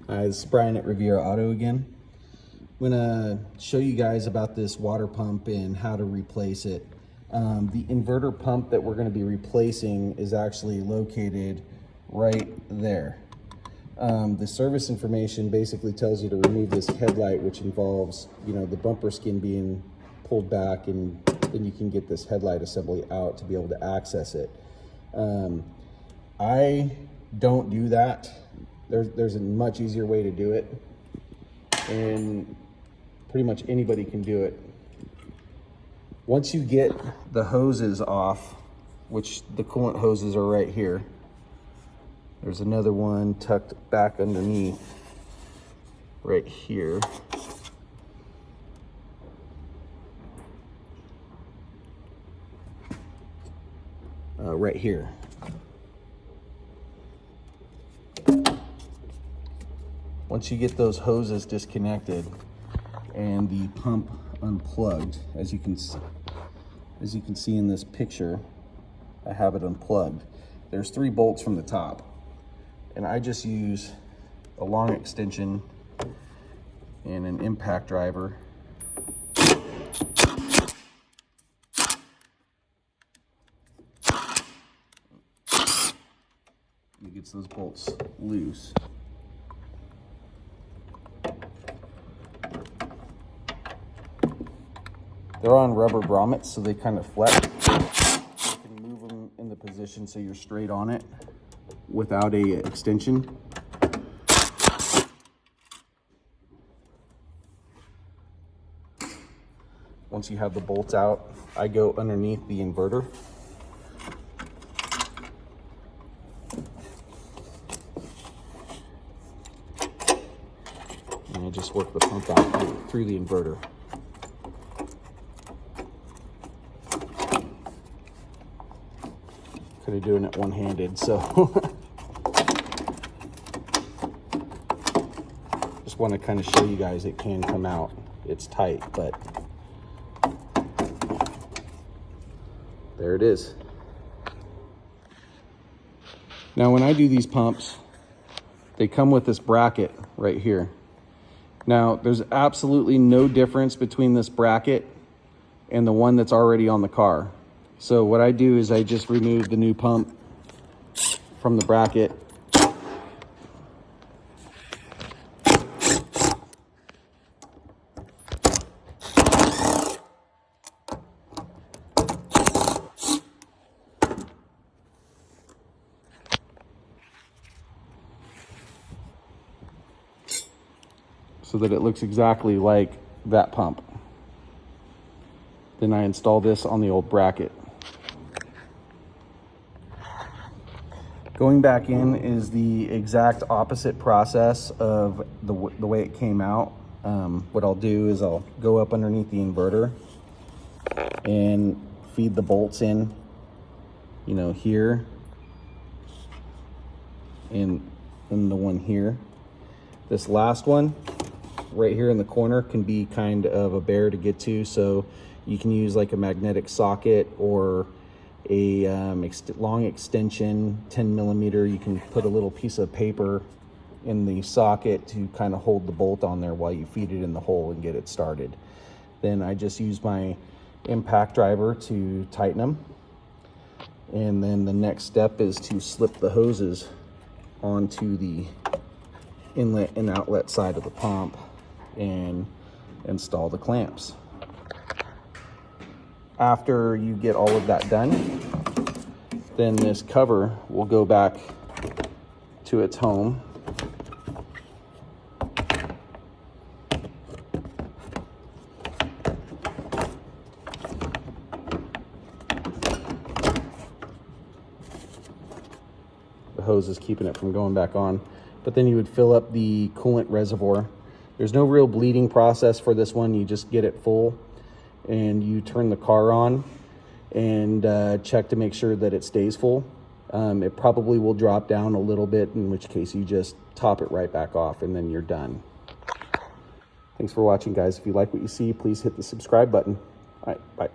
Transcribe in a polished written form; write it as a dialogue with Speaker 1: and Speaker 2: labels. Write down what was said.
Speaker 1: This is Brian at Riviera Auto again. I'm gonna show you guys about this water pump and how to replace it. The inverter pump that we're gonna be replacing is actually located right there. The service information basically tells you to remove this headlight, which involves, the bumper skin being pulled back, and then you can get this headlight assembly out to be able to access it. I don't do that. There's a much easier way to do it, and pretty much anybody can do it. Once you get the hoses off, which the coolant hoses are right here, there's another one tucked back underneath right here. Right here. Once you get those hoses disconnected and the pump unplugged, as you can see in this picture, I have it unplugged. There's 3 bolts from the top, and I just use a long extension and an impact driver. It gets those bolts loose. They're on rubber grommets, so they kind of flex. You can move them in the position so you're straight on it without a extension. Once you have the bolts out, I go underneath the inverter. And I just work the pump out through the inverter. Kind of doing it one-handed, so just want to kind of show you guys it can come out. It's tight, but there it is. Now when I do these pumps, they come with this bracket right here. Now there's absolutely no difference between this bracket and the one that's already on the car. So what I do is I just remove the new pump from the bracket. So that it looks exactly like that pump. Then I install this on the old bracket. Going back in is the exact opposite process of the way it came out. What I'll do is I'll go up underneath the inverter and feed the bolts in, here and the one here. This last one right here in the corner can be kind of a bear to get to, so you can use like a magnetic socket or a long extension, 10 millimeter. You can put a little piece of paper in the socket to kind of hold the bolt on there while you feed it in the hole and get it started. Then I just use my impact driver to tighten them. And then the next step is to slip the hoses onto the inlet and outlet side of the pump and install the clamps. After you get all of that done, then this cover will go back to its home. The hose is keeping it from going back on, but then you would fill up the coolant reservoir. There's no real bleeding process for this one. You just get it full and you turn the car on and check to make sure that it stays full. It probably will drop down a little bit, in which case you just top it right back off and then you're done. Thanks for watching, guys. If you like what you see, please hit the subscribe button. All right, bye.